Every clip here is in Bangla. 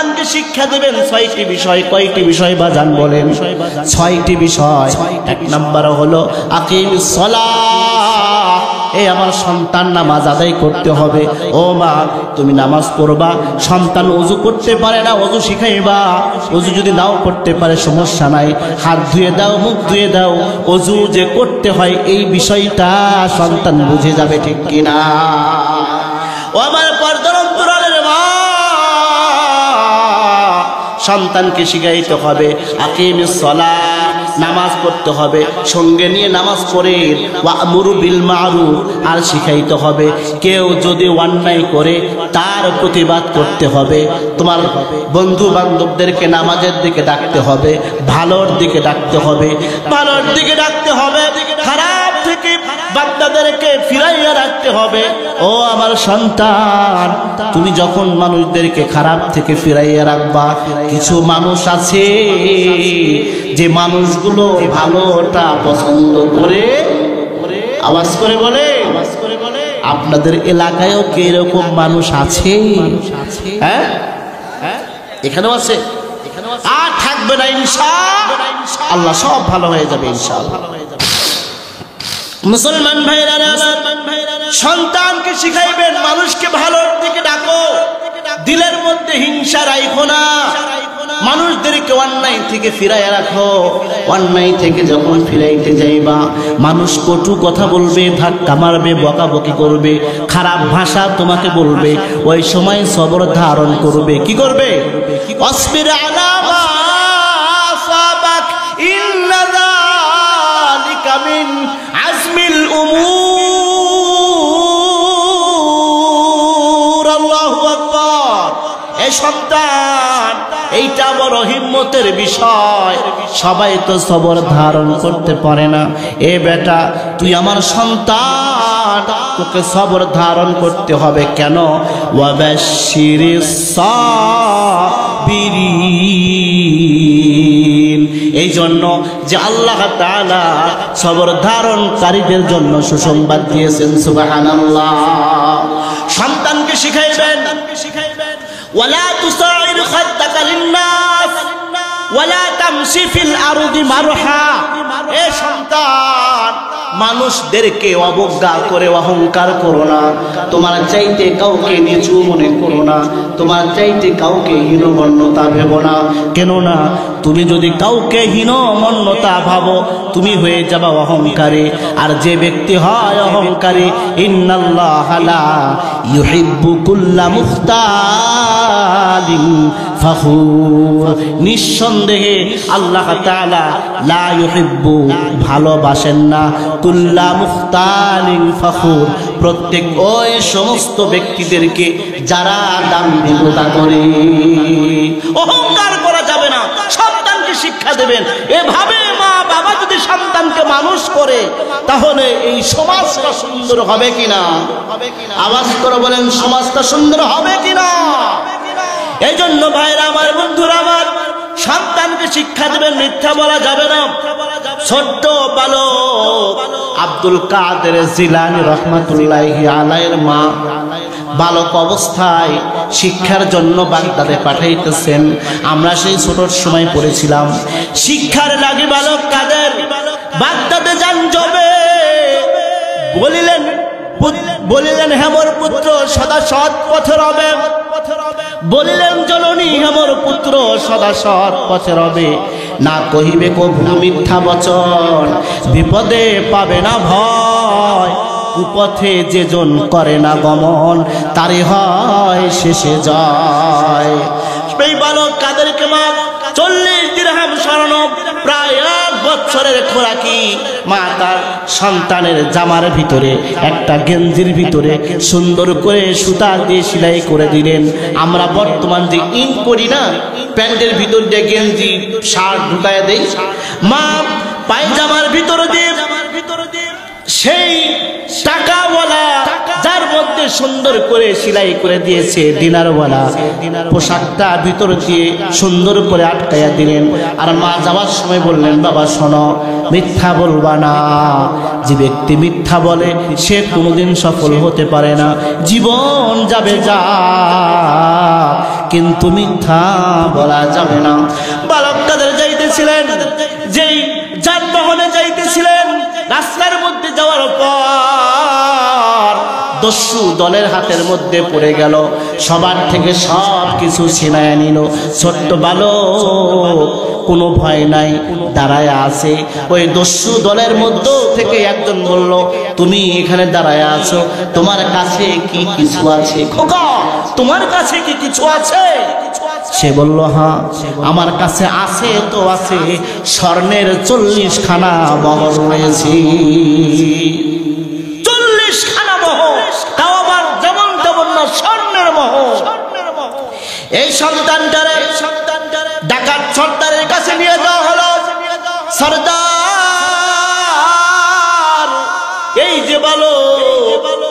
সন্তানকে শিক্ষা দেবেন 6টি বিষয়। কয়টি বিষয় বাজান বলেন? 6টি বিষয়। 1 নাম্বার হলো আকিমিস সালাহ। এই আমার সন্তান নামাজ আদায় করতে হবে। ও মা, তুমি নামাজ পড়বা, সন্তান ওযু করতে পারে না, ওযু শিখাইবা। ওযু যদি নাও করতে পারে সমস্যা নাই, হাত ধুয়ে দাও, মুখ ধুয়ে দাও। ওযু যে করতে হয় এই বিষয়টা সন্তান বুঝে যাবে, ঠিক কিনা? ও আমার পর্দার অন্তরালের মা, সন্তানকে শিখাইতে হবে আকিমিস সালাহ, নামাজ পড়তে হবে, সঙ্গে নিয়ে নামাজ পড়ে ওয়া'মুরু বিল মা'রুফ, আর শিখাইতে হবে কেউ যদি অন্যায় করে তার প্রতিবাদ করতে হবে। তোমার বন্ধু বান্ধবদেরকে নামাজের দিকে ডাকতে হবে, ভালোর দিকে ডাকতে হবে, ভালোর দিকে ডাকতে হবে, খারাপ থেকে বান্দাদেরকে ফিরাইয়া রাখতে হবে। ও আমার সন্তান, তুমি যখন মানুষদেরকে খারাপ থেকে ফিরাইয়া রাখবা, কিছু মানুষ আছে যে মানুষগুলো ভালোটা পছন্দ করে, আওয়াজ করে বলে, আপনাদের এলাকায়ও কি এরকম মানুষ আছে? হ্যাঁ, এখানেও আছে, আর থাকবে না ইনশাআল্লাহ, সব ভালো হয়ে যাবে ইনশাআল্লাহ। মুসলমান ভাইরা, সন্তানকে শিখাইবেন মানুষকে ভালোর দিকে ডাকো, দিলের মধ্যে হিংসা রাখো না, মানুষদেরকে অন্যায় থেকে ফিরাইয়া রাখো। অন্যায় থেকে যখন ফিরাইতে যাইবা, মানুষ কটু কথা বলবে, ধাক্কা মারবে, বকাবকি করবে, খারাপ ভাষা তোমাকে বলবে, ওই সময় সবর ধারণ করবে। কি করবে? অসবির আলা মা আসাবাক ইন্না যালিকা মিন আজমিল উমুর। আল্লাহু আকবার। এই সন্তান, এইটা বড় হিম্মতের বিষয়, সবাই তো সবর ধারণ করতে পারে না। এ বেটা, তুই আমার সন্তান, তোকে সবর ধারণ করতে হবে। কেন? ওয়াবাশশিরিস সাবিরিন, এই জন্য যে আল্লাহ তাআলা সবর ধারণকারীদের জন্য সুসংবাদ দিয়েছেন। সুবহানাল্লাহ। সন্তানকে শিখাইবেন ওয়ালা তুসাইর খাদ্দাকা লিন্নাস ওয়ালা তামশি ফিল আরদি মারহা। এ সন্তান, মানুষদেরকে অবজ্ঞা করে অহংকার করো না, তোমার চাইতে কাউকে নিচু মনে করো না, তোমার চাইতে কাউকে হীনমন্যতা ভেবো না। কেননা তুমি যদি কাউকে হীনমন্যতা ভাবো, তুমি হয়ে যাবা অহংকারী। আর যে ব্যক্তি হয় অহংকারী, ইন্নাল্লাহা লা ইউহিব্বু কুল্লা মুখতালিন ফাখুর, নিঃসন্দেহে আল্লাহ তাআলা লা ইউহিব্বু, ভালোবাসেন না, কুল্লা মুখতালিন ফাখুর, প্রত্যেক ওই সমস্ত ব্যক্তিদেরকে যারা দাম্ভিকতা করে। অহংকার করা যাবে না, সন্তানকে শিক্ষা দেবেন। এভাবে মা বাবা যদি সন্তানকে মানুষ করে, তাহলে এই সমাজটা সুন্দর হবে কিনা? আওয়াজ করে বলেন, সমাজটা সুন্দর হবে কিনা? এই জন্য ভাইরা আমার, বন্ধুরা আমার, সন্তানকে শিক্ষা দেবেন, মিথ্যা বলা যাবে না। ছোট্ট বালক আব্দুল কাদের জিলানী রাহমাতুল্লাহি আলাইহির মা বালক অবস্থায় শিক্ষার জন্য বাগদাদে পাঠাইতেছেন। আমরা সেই ছোটর সময় পড়েছিলাম, শিক্ষার লাগি বালক কাদের বাগদাদে যান যাবে। বলিলেন হেমর পুত্র সদা সৎ পথে রবে, বলিলেন জননী হেমর পুত্র সদা সৎ পথে রবে। না কহিবে কভু মিথ্যা বচন, বিপদে পাবে না ভয়। কুপথে যেজন করে না গমন, তারে হয় শেষে জয়। এই বালক কাদেরকে মা 40 দিরহাম স্বর্ণ, প্রায় 1 বছরের খোরাকি, মা তার সন্তানের জামার ভিতরে, একটা গেঞ্জির ভিতরে সুন্দর করে সুতা দিয়ে সেলাই করে দিলেন। আমরা বর্তমান যে ইন করি না, প্যান্টের ভিতর দিয়ে গেঞ্জি শার্ট ঢুকায় দেই, মা পায়জামার ভিতরে দিয়ে সেই টাকাওয়ালা, যার মধ্যে যে সুন্দর করে সেলাই করে দিয়েছে দিনারওয়ালা, পোশাকটা ভিতর দিয়ে সুন্দর করে আটকাইয়া দিলেন। আর মা যাওয়ার সময় বললেন, বাবা শোনো, মিথ্যা বলবা না। যে ব্যক্তি মিথ্যা বলে সে কোনোদিন সফল হতে পারে না, জীবন যাবে যা, কিন্তু মিথ্যা বলা যাবে না। বালক কাদের যাইতেছিলেন, যেই যানবাহনে যাইতেছিলেন, রাস্তার মধ্যে যাওয়ার পর দস্যু দলের হাতের মধ্যে পড়ে গেল, সবার থেকে সব কিছু ছিনায় নিল। ছোট্ট বালক কোনো ভয় নাই, দাঁড়ায় আছে। ওই দস্যু দলের মধ্যে থেকে একজন বলল, তুমি এখানে দাঁড়ায় আছো, তোমার কাছে কি কিছু আছে? খোকা, তোমার কাছে কি কিছু আছে? সে বলল, হ্যাঁ আমার কাছে আছে তো আছে, স্বর্ণের 40 খানা মোহর রয়েছে। 40 খানা মোহর, তাও আবার যেমন তেমন না, স্বর্ণের মোহর। এই সন্তানটারে ডাকাত সর্দারের কাছে নিয়ে যাওয়া হলো। সর্দার, এই যে বলো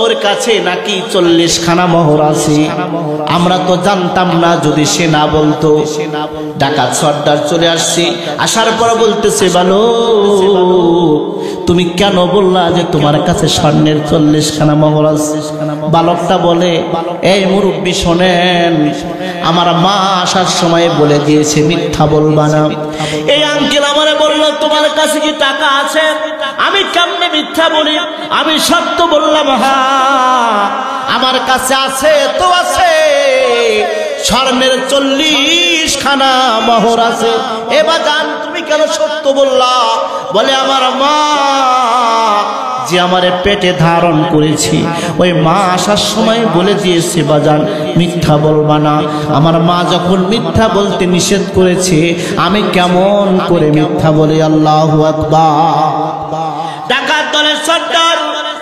ওর কাছে নাকি 40 খানা মোহর আছে, আমরা তো জানতাম না, যদি সে না বলতো। ডাকাত সর্দার চলে আসছে, আসার পর বলতেছে, বলো তুমি কেন বললা যে তোমার কাছে স্বর্ণের 40 খানা মোহর আছে? বালকটা বলে, এই মুরব্বি শোনেন, আমার মা আসার সময় বলে দিয়েছে মিথ্যা বলবা না। এই আঙ্কেল আমারে বললো তোমার কাছে কি টাকা আছে? আমি কেমনে মিথ্যা বলি? আমি সত্য বললাম, হ্যাঁ আমার কাছে আছে তো আছে, স্বর্ণের 40 খানা মোহর আছে। এবার জান তুমি কেন সত্য বললা? বলে, আমার মা যে আমারে পেটে ধারণ করেছি, ওই মা আসার সময় বলে দিয়েছে, বাজান মিথ্যা বলবা না। আমার মা যখন মিথ্যা বলতে নিষেধ করেছে, আমি কেমন করে মিথ্যা বলি? আল্লাহু আকবার। ডাকাত দলের সর্দার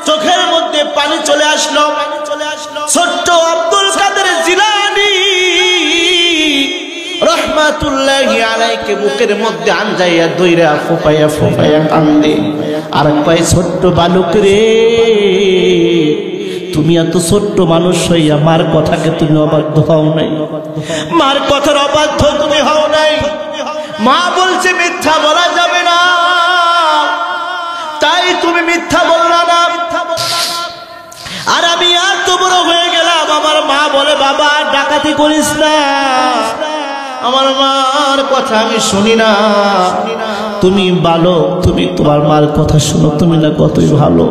চোখের মধ্যে পানি চলে আসলো। ছোট্ট আব্দুল কাদের জিলানী রহমাতুল্লাহি আলাইহি বুকের মধ্যে আনজাইয়া দইরা ফোপাইয়া ফোপাইয়া কান্দে। আর কয়, ছোট্ট বালক রে, তুমি এত ছোট্ট মানুষ হইয়া মার কথাকে তুমি অবাধ্য হও নাই, মার কথার অবাধ্য তুমি হও নাই। মা বলছে মিথ্যা বলা যাবে না, তাই তুমি মিথ্যা বললা না। আর আমি এত বড় হয়ে গেলাম, আমার মা বলে, বাবা ডাকাতি করিস না, আমার মার কথা আমি শুনি না। তুমি বালক, তুমি তোমার মার কথা শুনো, তুমি না কতই ভালো।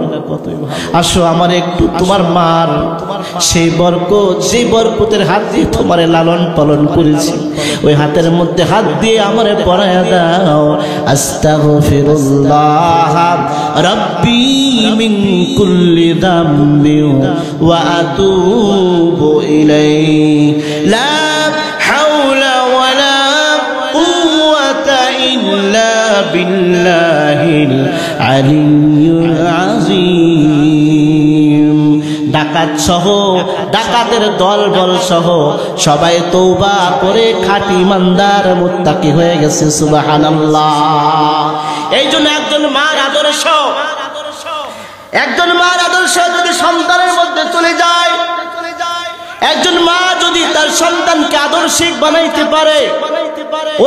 আসো আমার একটু তোমার মার সেই বরকত, সেই বরকতের হাত দিয়ে তোমারে লালন পালন করেছি, ওই হাতের মধ্যে হাত দিয়ে আমারে পরায়া দাও। আস্তাগফিরুল্লাহ রাব্বি মিন কুল্লি যামবি ওয়া আতুবু ইলাইহি লা হাওলা ওয়ালা কুওয়াতা ইল্লা বিল্লাহিল আলিয়্যুল আযীম। ডাকাত সহ, ডাকাতের দলবল সহ সবাই তওবা করে খাঁটি ইমানদার মুত্তাকি হয়ে গেছে। সুবহানাল্লাহ। এই জন্য একজন মার আদর্শ, একজন মার আদর্শ যদি সন্তানের মধ্যে চলে যায়, একজন মা যদি তার সন্তানকে আদর্শিক বানাইতে পারে,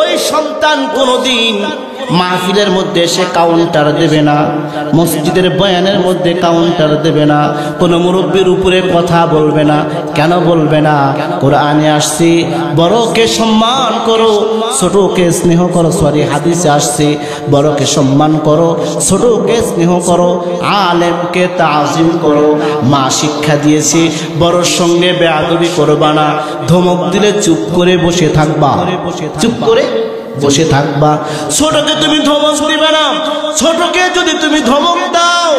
ওই সন্তান কোনোদিন মাহফিলের মধ্যে এসে কাউন্টার দেবে না, মসজিদের বয়ানের মধ্যে কাউন্টার দেবে না, কোনো মুরব্বির উপরে কথা বলবে না। কেন বলবে না? কোরআনে আসছে বড়কে সম্মান করো, ছোটকে স্নেহ করো। সরি, হাদিসে আসছে বড়কে সম্মান করো, ছোটকে স্নেহ করো, আলেমকে তাজিম করো। মা শিক্ষা দিয়েছে বড়র সঙ্গে বেয়াদবি করবা না, ধমক দিলে চুপ করে বসে থাকবা, চুপ করে বসে থাকবা। ছোটকে তুমি ধমক দিবে না, ছোটকে যদি তুমি ধমক দাও,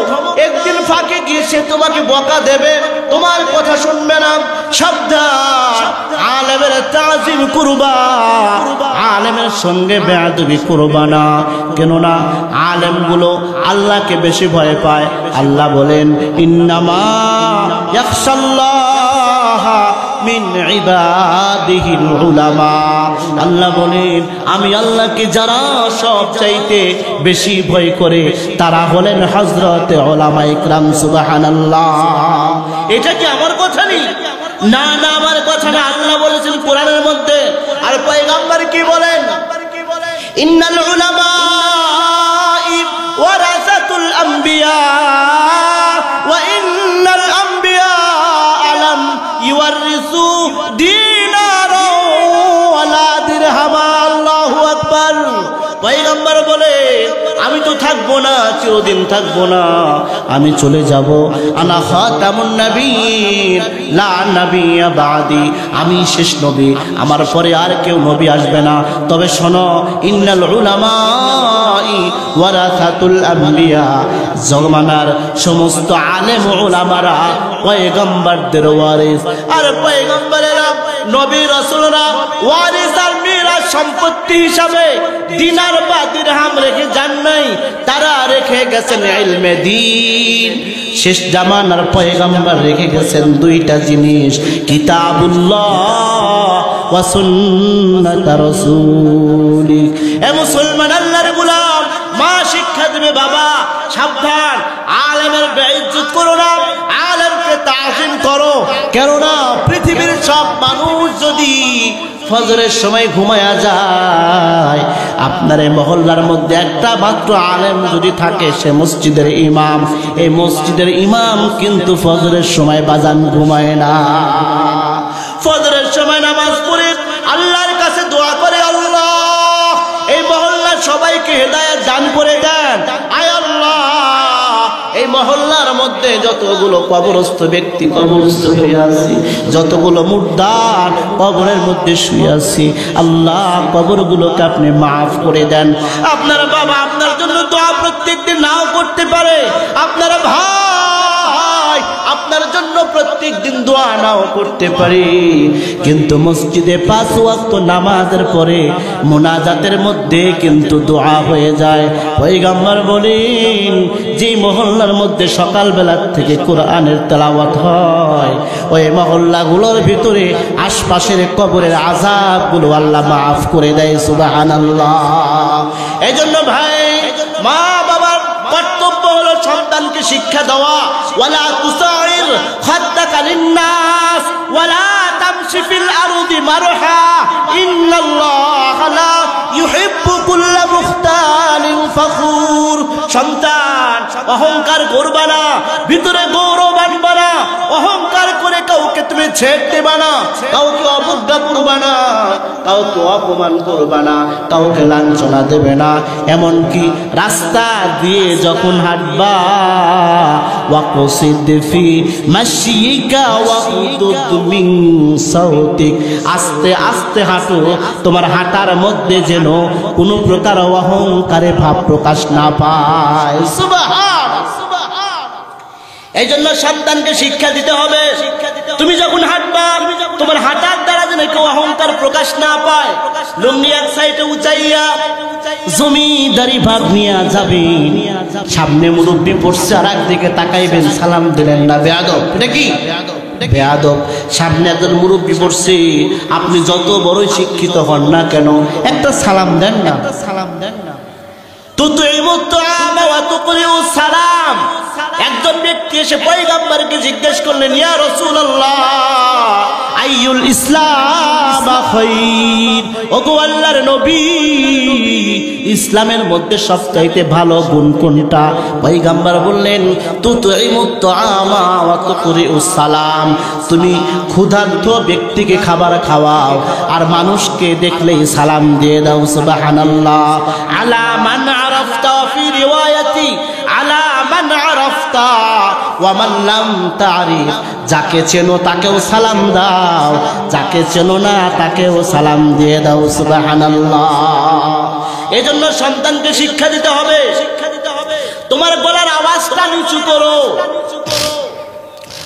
একদিন ফাঁকে গিয়ে সে তোমাকে বকা দেবে, তোমার কথা শুনবে না। সাবধান, আলেমের তাজিম করবা, আলেমের সঙ্গে বেয়াদবি করবা না। কেননা আলেমগুলো আল্লাহকে বেশি ভয় পায়। আল্লাহ বলেন, ইন্নামা ইয়াখশাল্লাহ মিন ইবাদিহিল উলামা। আল্লাহ বলেন আমি আল্লাহকে যারা সবচাইতে বেশি ভয় করে তারা হলেন হযরতে উলামায়ে ইকরাম। সুবহানাল্লাহ। এটা কি আমার কথা নেই? না না, আমার কথা না। আল্লাহ বলেছেন কোরআনের মধ্যে, আর পয়গম্বর কি বলেন? ইন্নাল উলামা ওয়ারাসাতুল আম্বিয়া ওয়া ইন্নাল আম্বিয়া আলাম ইওয়ারিসু দিনারা ওয়ালা দিরহামা। আল্লাহু আকবার। পয়গম্বর বলে আমি তো থাকবো না, চিরদিন থাকবো না, আমি চলে যাব। আনা খাতামুন নবীন লা নবিয়্যা বাদি। আমি শেষ নবী, আমার পরে আর কেউ নবী আসবে না। তবে শোনো, ইন্নাল উলামা ওয়ারাসাতুল আম্বিয়া, জমানার সমস্ত আলেম উলামারা পয়গম্বরদের ওয়ারিস। আর পয়গম্বরেরা নবী রাসূলরা ওয়ারিস আর মিরাস সম্পত্তি হিসাবে দিনার বা দিরহাম রেখে যান নাই, তারা রেখে গেছেন ইলমে দ্বীন। শেষ জামানার পয়গম্বর রেখে গেছেন দুইটা জিনিস, কিতাবুল্লাহ ওয়া সুন্নাত রাসূলি। এ মুসলমান, আল্লাহর গোলাম, মা শিক্ষা দেবে বাবা সাবধান, আলেমের বেইজ্জত করো না, আলেমকে তাজিম করো। কেননা পৃথিবীর সব মানুষ যদি ফজরের সময় ঘুমায়া যায়, আপনার এই মহল্লার মধ্যে একটা মাত্র আলেম যদি থাকে, সে মসজিদের ইমাম। এই মসজিদের ইমাম কিন্তু ফজরের সময় বাজান ঘুমায় না। ফজরের সময় নামাজ পড়ে আল্লাহর কাছে দোয়া করে, আল্লাহ এই মহল্লার সবাইকে হেদায়েত দান করে দেন। আয় আল্লাহ, এই মহল্লার মধ্যে যতগুলো কবরস্থ ব্যক্তি কবরস্থ হয়ে আছে, যতগুলো মুর্দার কবরের মধ্যে শুয়ে আছে, আল্লাহ কবরগুলোকে আপনি মাফ করে দেন। আপনার বাবা আপনার জন্য দোয়া প্রত্যেকদিন নাও করতে পারে, আপনার ভাই আপনার জন্য প্রত্যেকদিন দোয়া নাও করতে পারে, কিন্তু মসজিদে 5 ওয়াক্ত নামাজের পরে মুনাজাতের মধ্যে কিন্তু দোয়া হয়ে যায়। পয়গম্বর বলেন যে মহল্লার মধ্যে সকালবেলা থেকে কোরআনের তেলাওয়াত হয়, ওই মহল্লাগুলোর ভিতরে আশপাশের কবরের আযাবগুলো আল্লাহ মাফ করে দেয়। সুবহানাল্লাহ। এইজন্য ভাই, মা বাবার কর্তব্য হলো সন্তানকে শিক্ষা দেওয়া। ওয়ালা তুসাইর খাদ্দাকা লিন্নাস ওয়ালা তামশি ফিল আরদি মারহা ইন্নাল্লাহা লা ইউহিব্বু কুল্লা মুখতালিন ফখুর। সন্তান, অহংকার করবা না, ভিতরে গৌরব আনবা না, অহংকার করে কাউকে তুমি ছেড়ে দেবা না, কাউকে অবজ্ঞা করবা না, কাউকে অপমান করবা না, কাউকে লাঞ্ছনা দেবে না। এমনকি রাস্তা দিয়ে যখন হাঁটবা, ওয়াকসিদ ফি মাশয়িকা ওয়াকুদুদ মিন সাউতিক, আস্তে আস্তে হাঁটো, তোমার হাঁটার মধ্যে যেন কোনো প্রকার অহংকারে ভাব প্রকাশ না পায়। সুবহানাল্লাহ। এই জন্য সন্তানকে শিক্ষা দিতে হবে। তুমি যখন হাঁটবা, তোমার হাঁটার দ্বারা যেন কেউ অহংকার প্রকাশ না পায়। লুঙ্গি এক সাইডে উঁচাইয়া জমিদারি ভাব নিয়ে যাবে, সামনে মুরব্বি পড়ছে আর একদিকে তাকাইবেন, সালাম দিলেন না, বেয়াদব। এটা কি বেয়াদব? সামনে একজন মুরব্বি পড়ছে, আপনি যত বড়ই শিক্ষিত হন না কেন একটা সালাম দেন না, সালাম দেন না। সালাম। একজন ব্যক্তি এসে পয়গম্বরকে জিজ্ঞেস করলেন, ইয়া রাসূলুল্লাহ আইয়ুল ইসলাম খায়র, ওগো আল্লাহর নবী, ইসলামের মধ্যে সবচাইতে ভালো গুণ কোনটা? পয়গম্বর বললেন, তুতইমুত তাআমা ওয়া তুকরিউস সালাম, তুমি ক্ষুধার্ত ব্যক্তিকে খাবার খাওয়াও আর মানুষকে দেখলেই সালাম দিয়ে দাও। সুবহানাল্লাহ। আলা মান আরাফতা ফি রিওয়ায়াতি আলা মান আরাফতা ওয়া মান লাম তারিফ, যাকে চেনো তাকেও সালাম দাও, যাকে চেনো না তাকেও সালাম দিয়ে দাও। সুবহানাল্লাহ। এজন্য সন্তানকে শিক্ষা দিতে হবে। তোমার গলার আওয়াজটা নিচু করো।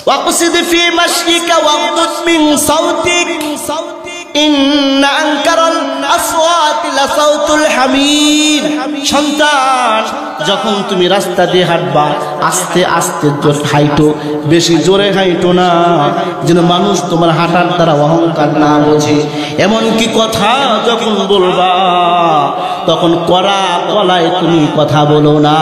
ওয়াকসিদ ফি মাশয়িকা ওয়াগদুদ মিন সাউতিক, ইন্না আনকারাল আসওয়াতি লাসাউতুল হামির। সন্তান, যখন তুমি রাস্তা দিয়ে হাঁটবা আস্তে আস্তে হাইটো, বেশি জোরে হাইটো না, যেন মানুষ তোমার হাঁটার দ্বারা অহংকার না বোঝে। এমনকি কথা যখন বলবা তখন কড়া গলায় তুমি কথা বলো না।